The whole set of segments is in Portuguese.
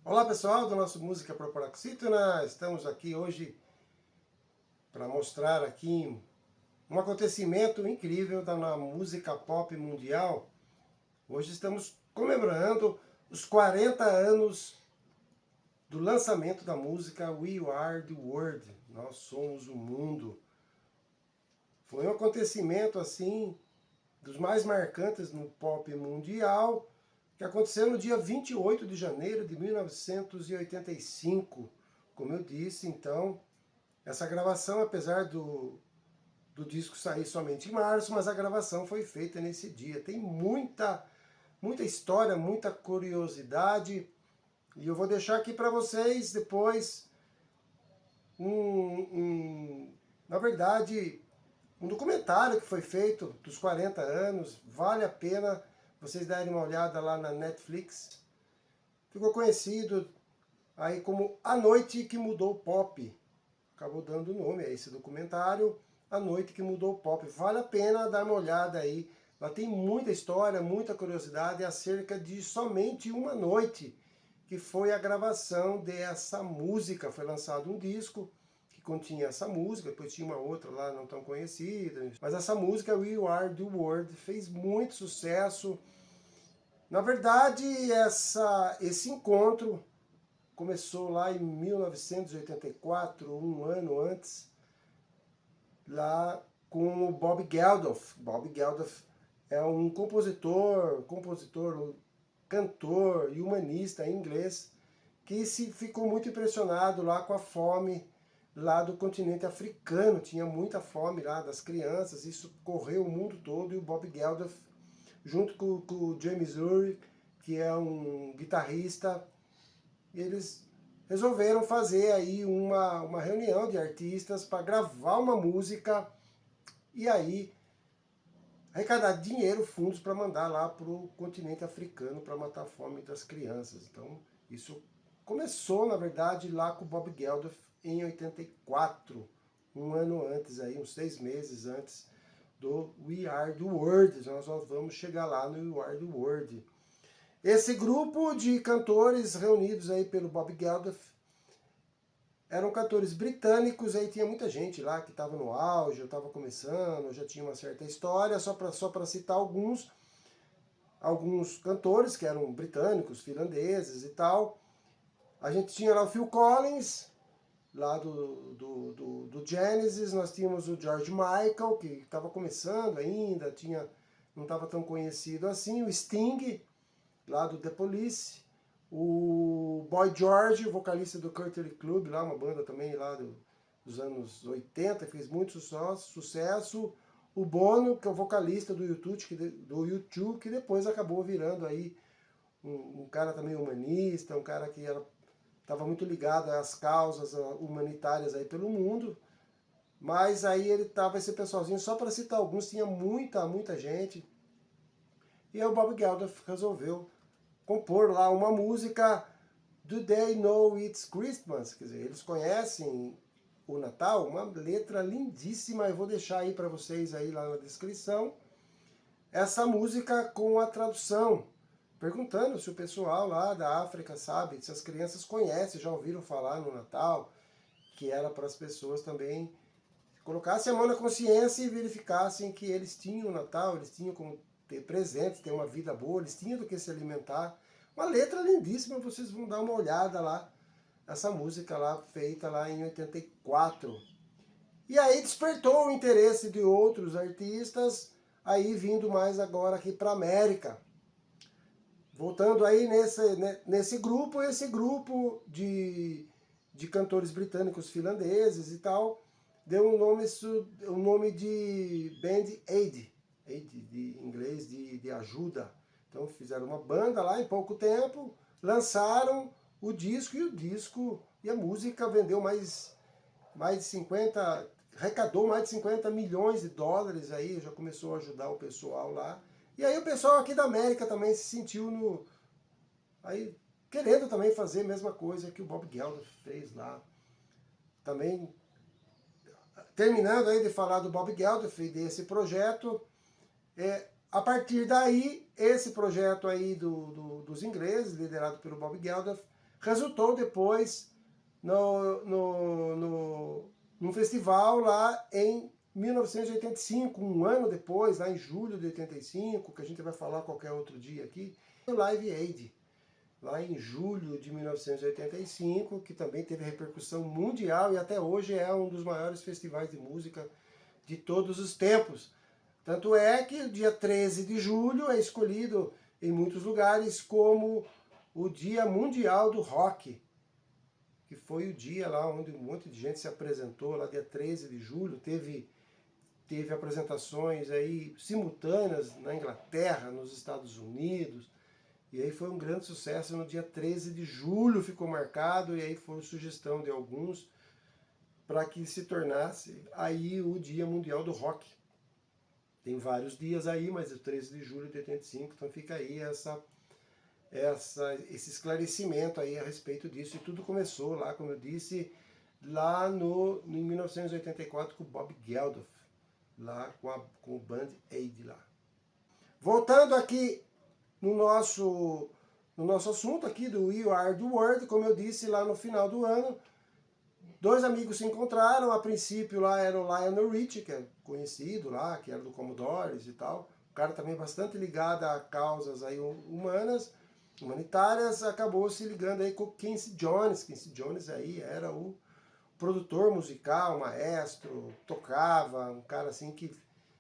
Olá pessoal do nosso Música para Paroxítona, estamos aqui hoje para mostrar aqui um acontecimento incrível na música pop mundial. Hoje estamos comemorando os 40 anos do lançamento da música We Are the World, Nós Somos o Mundo. Foi um acontecimento assim dos mais marcantes no pop mundial, que aconteceu no dia 28 de janeiro de 1985. Como eu disse, então, essa gravação, apesar do disco sair somente em março, mas a gravação foi feita nesse dia. Tem muita história, muita curiosidade, e eu vou deixar aqui para vocês depois na verdade, um documentário que foi feito dos 40 anos. Vale a pena vocês darem uma olhada lá na Netflix. Ficou conhecido aí como A Noite que Mudou o Pop. Acabou dando nome a esse documentário, A Noite que Mudou o Pop. Vale a pena dar uma olhada aí. Lá tem muita história, muita curiosidade acerca de somente uma noite que foi a gravação dessa música. Foi lançado um disco que continha essa música, depois tinha uma outra lá não tão conhecida. Mas essa música, We Are the World, fez muito sucesso. Na verdade, esse encontro começou lá em 1984, um ano antes, lá com o Bob Geldof. Bob Geldof é um compositor, cantor e humanista inglês que ficou muito impressionado lá com a fome lá do continente africano. Tinha muita fome lá das crianças, isso correu o mundo todo, e o Bob Geldof, junto com o James Urich, que é um guitarrista, eles resolveram fazer aí uma reunião de artistas para gravar uma música e aí arrecadar dinheiro, fundos para mandar lá para o continente africano para matar a fome das crianças. Então isso começou, na verdade, lá com o Bob Geldof em 84, um ano antes, aí, uns 6 meses antes do We Are the World. Nós vamos chegar lá no We Are the World. Esse grupo de cantores reunidos aí pelo Bob Geldof eram cantores britânicos. Aí tinha muita gente lá que estava no auge, eu estava começando, já tinha uma certa história. Só para citar alguns cantores que eram britânicos, finlandeses e tal. A gente tinha lá o Phil Collins, lá do Genesis. Nós tínhamos o George Michael, que estava começando ainda, não estava tão conhecido assim. O Sting, lá do The Police. O Boy George, vocalista do Curtis Club, lá, uma banda também lá dos anos 80, que fez muito sucesso. O Bono, que é o vocalista do U2, que depois acabou virando aí um cara também humanista, um cara que estava muito ligado às causas humanitárias aí pelo mundo. Mas aí ele tava, esse pessoalzinho, só para citar alguns, tinha muita gente. E aí o Bob Geldof resolveu compor lá uma música, Do They Know It's Christmas? Quer dizer, eles conhecem o Natal? Uma letra lindíssima, eu vou deixar aí para vocês aí lá na descrição. Essa música com a tradução, perguntando se o pessoal lá da África sabe, se as crianças conhecem, já ouviram falar no Natal, que era para as pessoas também colocassem a mão na consciência e verificassem que eles tinham o Natal, eles tinham como ter presentes, ter uma vida boa, eles tinham do que se alimentar. Uma letra lindíssima, vocês vão dar uma olhada lá, essa música lá, feita lá em 84. E aí despertou o interesse de outros artistas, aí vindo mais agora aqui para a América. Voltando aí nesse grupo, esse grupo de cantores britânicos, finlandeses e tal, deu um nome de Band Aid, de inglês de ajuda. Então fizeram uma banda lá em pouco tempo, lançaram o disco, e a música vendeu mais de 50, arrecadou mais de 50 milhões de dólares aí, já começou a ajudar o pessoal lá. E aí o pessoal aqui da América também se sentiu aí querendo também fazer a mesma coisa que o Bob Geldof fez lá. Também, terminando aí de falar do Bob Geldof e desse projeto, a partir daí, esse projeto aí dos ingleses, liderado pelo Bob Geldof, resultou depois num festival lá em 1985, um ano depois, lá em julho de 85, que a gente vai falar qualquer outro dia aqui, o Live Aid, lá em julho de 1985, que também teve repercussão mundial e até hoje é um dos maiores festivais de música de todos os tempos. Tanto é que o dia 13 de julho é escolhido em muitos lugares como o Dia Mundial do Rock, que foi o dia lá onde um monte de gente se apresentou, lá dia 13 de julho, teve apresentações aí simultâneas na Inglaterra, nos Estados Unidos, e aí foi um grande sucesso. No dia 13 de julho ficou marcado, e aí foi sugestão de alguns para que se tornasse aí o Dia Mundial do Rock. Tem vários dias aí, mas o 13 de julho de 85, então fica aí esse esclarecimento aí a respeito disso. E tudo começou lá, como eu disse, lá em 1984 com o Bob Geldof, lá com o Band Aid lá. Voltando aqui no nosso assunto aqui do We Are The World, como eu disse, lá no final do ano, dois amigos se encontraram. A princípio lá era o Lionel Richie, que é conhecido lá, que era do Commodores e tal, um cara também bastante ligado a causas aí humanitárias, acabou se ligando aí com o Quincy Jones. Quincy Jones aí era o produtor musical, maestro, tocava, um cara assim que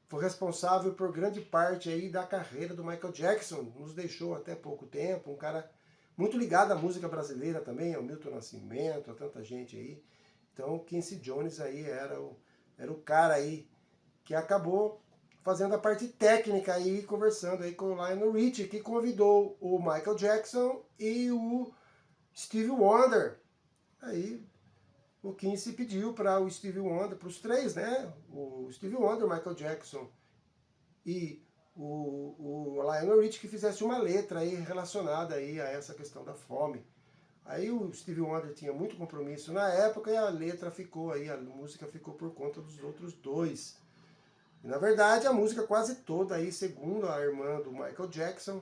foi responsável por grande parte aí da carreira do Michael Jackson, nos deixou até pouco tempo, um cara muito ligado à música brasileira também, ao Milton Nascimento, a tanta gente aí. Então o Quincy Jones aí era o cara aí que acabou fazendo a parte técnica aí, conversando aí com o Lionel Richie, que convidou o Michael Jackson e o Stevie Wonder. Aí o Quincy pediu para o Stevie Wonder, para os três, né? O Stevie Wonder, o Michael Jackson e o Lionel Richie, que fizesse uma letra aí relacionada aí a essa questão da fome. Aí o Stevie Wonder tinha muito compromisso na época e a letra ficou aí, a música ficou por conta dos outros dois. E, na verdade, a música quase toda aí, segundo a irmã do Michael Jackson,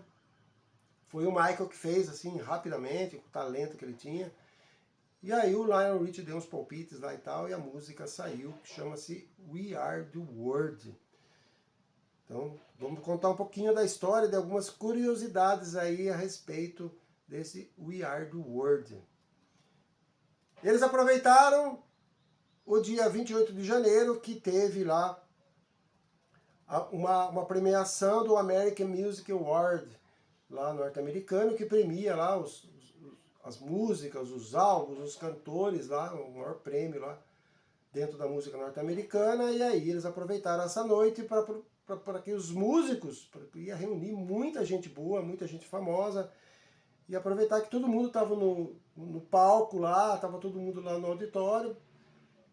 foi o Michael que fez assim rapidamente, com o talento que ele tinha. E aí o Lionel Richie deu uns palpites lá e tal, e a música saiu, que chama-se We Are The World. Então, vamos contar um pouquinho da história, de algumas curiosidades aí a respeito desse We Are The World. Eles aproveitaram o dia 28 de janeiro, que teve lá uma premiação do American Music Award, lá norte-americano, que premia lá as músicas, os álbuns, os cantores lá, o maior prêmio lá dentro da música norte-americana. E aí eles aproveitaram essa noite para que os músicos, ia reunir muita gente boa, muita gente famosa, e aproveitar que todo mundo estava no palco lá, estava todo mundo lá no auditório.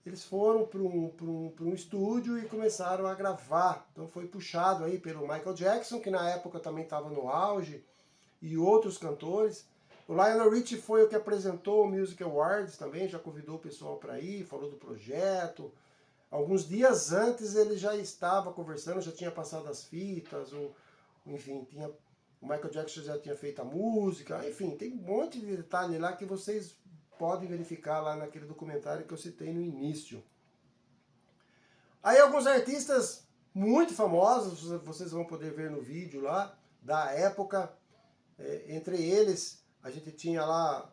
Eles foram para um estúdio e começaram a gravar. Então foi puxado aí pelo Michael Jackson, que na época também estava no auge, e outros cantores. O Lionel Richie foi o que apresentou o Music Awards também, já convidou o pessoal para ir, falou do projeto. Alguns dias antes ele já estava conversando, já tinha passado as fitas, enfim, o Michael Jackson já tinha feito a música, enfim, tem um monte de detalhe lá que vocês podem verificar lá naquele documentário que eu citei no início. Aí alguns artistas muito famosos, vocês vão poder ver no vídeo lá, da época, entre eles, a gente tinha lá,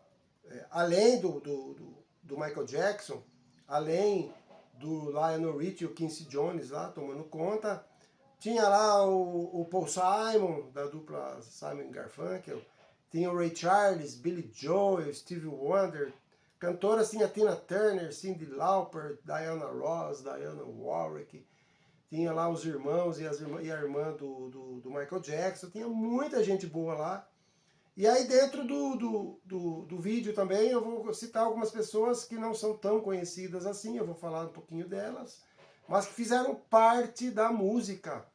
além do Michael Jackson, além do Lionel Richie e o Quincy Jones lá tomando conta, tinha lá o Paul Simon, da dupla Simon Garfunkel, tinha o Ray Charles, Billy Joel, Stevie Wonder, cantoras tinha Tina Turner, Cyndi Lauper, Diana Ross, Diana Warwick, tinha lá os irmãos e a irmã do Michael Jackson, tinha muita gente boa lá. E aí dentro do vídeo também eu vou citar algumas pessoas que não são tão conhecidas assim, eu vou falar um pouquinho delas, mas que fizeram parte da música.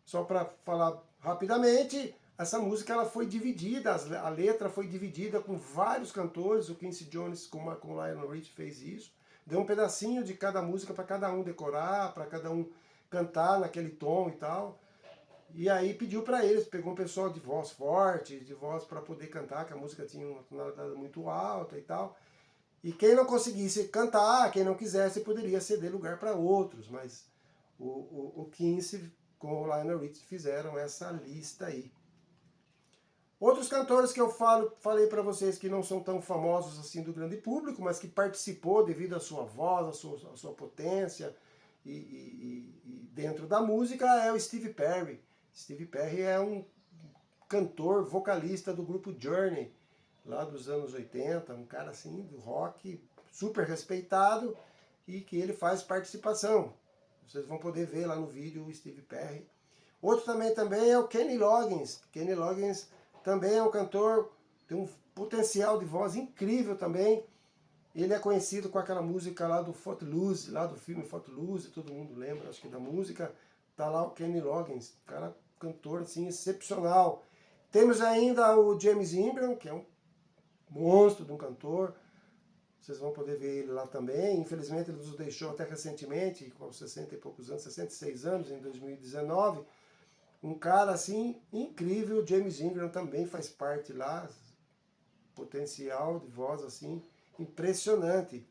Só para falar rapidamente, essa música ela foi dividida, a letra foi dividida com vários cantores, o Quincy Jones com o Lionel Richie fez isso, deu um pedacinho de cada música para cada um decorar, para cada um cantar naquele tom e tal. E aí pediu para eles, pegou um pessoal de voz forte, de voz para poder cantar, que a música tinha uma tonalidade muito alta e tal. E quem não conseguisse cantar, quem não quisesse, poderia ceder lugar para outros. Mas o Quincy com o Lionel Richie fizeram essa lista aí. Outros cantores que eu falei para vocês que não são tão famosos assim do grande público, mas que participou devido à sua voz, à sua potência e dentro da música, é o Steve Perry. Steve Perry é um cantor, vocalista do grupo Journey, lá dos anos 80, um cara assim do rock super respeitado e que ele faz participação. Vocês vão poder ver lá no vídeo o Steve Perry. Outro também é o Kenny Loggins. Kenny Loggins também é um cantor, tem um potencial de voz incrível também. Ele é conhecido com aquela música lá do Footloose, lá do filme Footloose, todo mundo lembra, acho que da música. Tá lá o Kenny Loggins, cara, cantor assim, excepcional. Temos ainda o James Ingram, que é um monstro de um cantor. Vocês vão poder ver ele lá também. Infelizmente ele nos deixou até recentemente, com 60 e poucos anos, 66 anos, em 2019. Um cara assim incrível, James Ingram também faz parte lá, potencial de voz assim impressionante.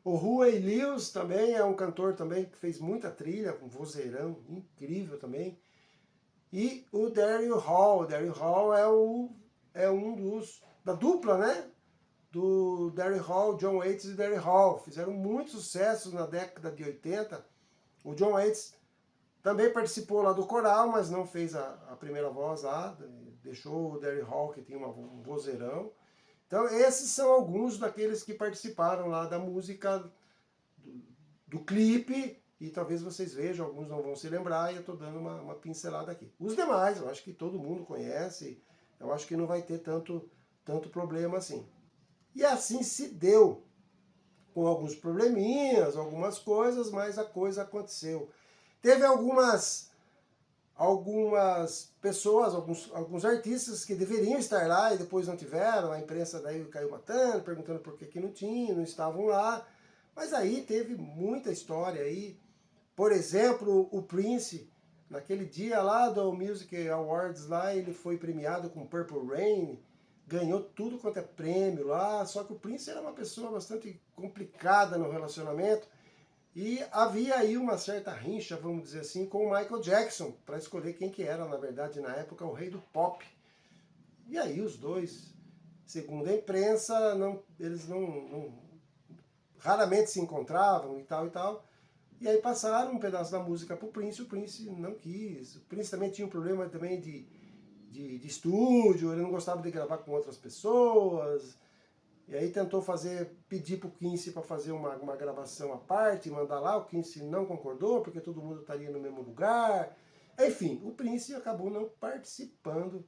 O Huey Lewis também é um cantor também que fez muita trilha, um vozeirão incrível também. E o Daryl Hall, é um dos da dupla, né? Do Daryl Hall, John Waits e Daryl Hall, fizeram muito sucesso na década de 80. O John Waits também participou lá do coral, mas não fez a primeira voz lá, deixou o Daryl Hall, que tinha um vozeirão. Então esses são alguns daqueles que participaram lá da música, do clipe, e talvez vocês vejam, alguns não vão se lembrar, e eu estou dando uma pincelada aqui. Os demais, eu acho que todo mundo conhece, eu acho que não vai ter tanto problema assim. E assim se deu, com alguns probleminhas, algumas coisas, mas a coisa aconteceu. Teve algumas pessoas, alguns artistas que deveriam estar lá e depois não tiveram, a imprensa daí caiu matando, perguntando por que não tinha, não estavam lá. Mas aí teve muita história aí. Por exemplo, o Prince, naquele dia lá do Music Awards lá, ele foi premiado com Purple Rain, ganhou tudo quanto é prêmio lá, só que o Prince era uma pessoa bastante complicada no relacionamento, e havia aí uma certa rincha, vamos dizer assim, com o Michael Jackson, para escolher quem que era, na verdade, na época, o rei do pop. E aí os dois, segundo a imprensa, eles raramente se encontravam e tal e tal. E aí passaram um pedaço da música pro Prince, o Prince não quis. O Prince também tinha um problema também de estúdio, ele não gostava de gravar com outras pessoas. E aí tentou pedir pro Quincy para fazer uma gravação à parte, mandar lá, o Quincy não concordou, porque todo mundo estaria no mesmo lugar. Enfim, o Prince acabou não participando.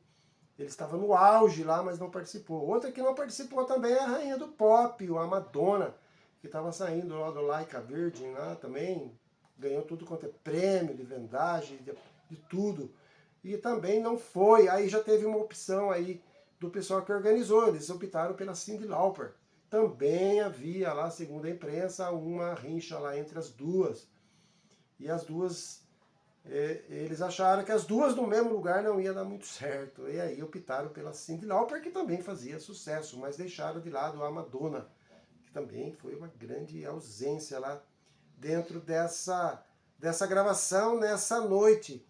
Ele estava no auge lá, mas não participou. Outra que não participou também é a rainha do pop, a Madonna, que estava saindo lá do Like a Virgin lá também, ganhou tudo quanto é prêmio, de vendagem, de tudo. E também não foi. Aí já teve uma opção aí do pessoal que organizou, eles optaram pela Cyndi Lauper. Também havia lá, segundo a imprensa, uma rincha lá entre as duas. E as duas, eles acharam que as duas no mesmo lugar não ia dar muito certo. E aí optaram pela Cyndi Lauper, que também fazia sucesso, mas deixaram de lado a Madonna, que também foi uma grande ausência lá dentro dessa gravação nessa noite.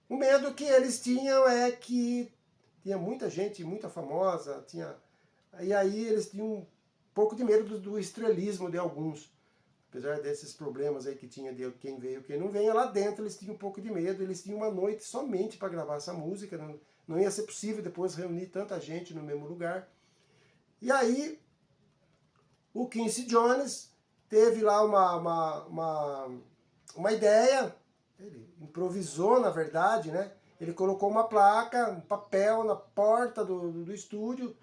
O medo que eles tinham é que tinha muita gente, muita famosa, e aí eles tinham um pouco de medo do estrelismo de alguns. Apesar desses problemas aí que tinha de quem veio e quem não veio, lá dentro eles tinham um pouco de medo, eles tinham uma noite somente para gravar essa música, não ia ser possível depois reunir tanta gente no mesmo lugar. E aí o Quincy Jones teve lá uma ideia, ele improvisou na verdade, né? Ele colocou uma placa, um papel na porta do estúdio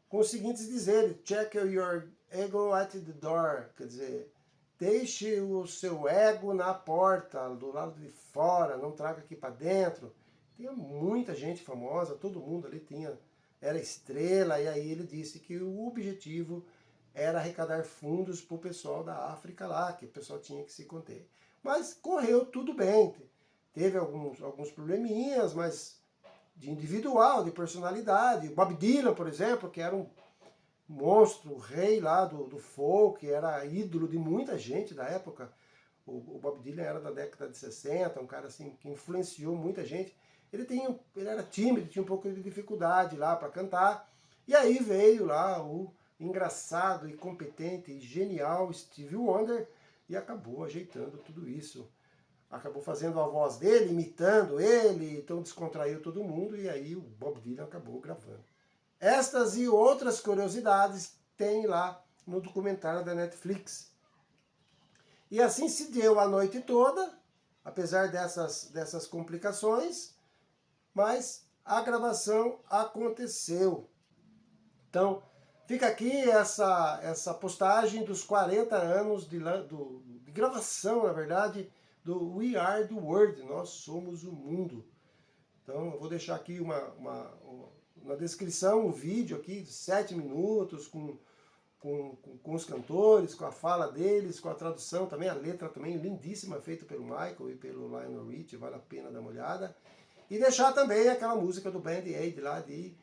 com os seguintes dizeres: check your ego at the door, quer dizer, deixe o seu ego na porta, do lado de fora, não traga aqui para dentro. Tinha muita gente famosa, todo mundo ali era estrela, e aí ele disse que o objetivo era arrecadar fundos para o pessoal da África lá, que o pessoal tinha que se conter. Mas correu tudo bem. teve alguns probleminhas, mas de individual, de personalidade. O Bob Dylan, por exemplo, que era um monstro, o rei lá do folk, era ídolo de muita gente da época. O Bob Dylan era da década de 60, um cara assim que influenciou muita gente. Ele era tímido, tinha um pouco de dificuldade lá para cantar. E aí veio lá o engraçado e competente e genial Stevie Wonder e acabou ajeitando tudo isso. Acabou fazendo a voz dele, imitando ele, então descontraiu todo mundo e aí o Bob Dylan acabou gravando. Estas e outras curiosidades tem lá no documentário da Netflix. E assim se deu a noite toda, apesar dessas complicações, mas a gravação aconteceu. Então, fica aqui essa postagem dos 40 anos de gravação, na verdade, do We Are the World, Nós Somos o Mundo. Então, eu vou deixar aqui na descrição um vídeo aqui de 7 minutos com os cantores, com a fala deles, com a tradução também, a letra também lindíssima, feita pelo Michael e pelo Lionel Richie, vale a pena dar uma olhada. E deixar também aquela música do Band Aid lá de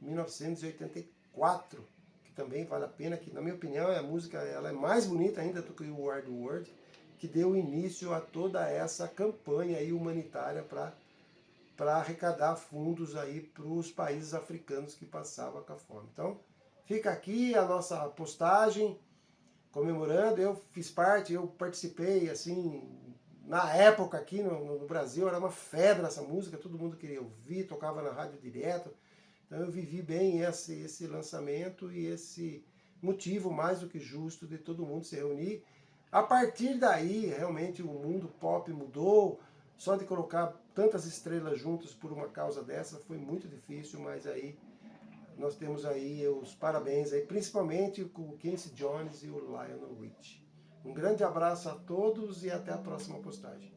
1984, que também vale a pena, que na minha opinião a música ela é mais bonita ainda do que o We Are the World, que deu início a toda essa campanha aí humanitária para arrecadar fundos aí para os países africanos que passavam com a fome. Então, fica aqui a nossa postagem comemorando. Eu fiz parte, eu participei, assim, na época aqui no Brasil, era uma febre essa música, todo mundo queria ouvir, tocava na rádio direto. Então eu vivi bem esse lançamento e esse motivo mais do que justo de todo mundo se reunir. A partir daí, realmente, o mundo pop mudou. Só de colocar tantas estrelas juntas por uma causa dessa foi muito difícil, mas aí nós temos aí os parabéns, aí, principalmente com o Quincy Jones e o Lionel Richie. Um grande abraço a todos e até a próxima postagem.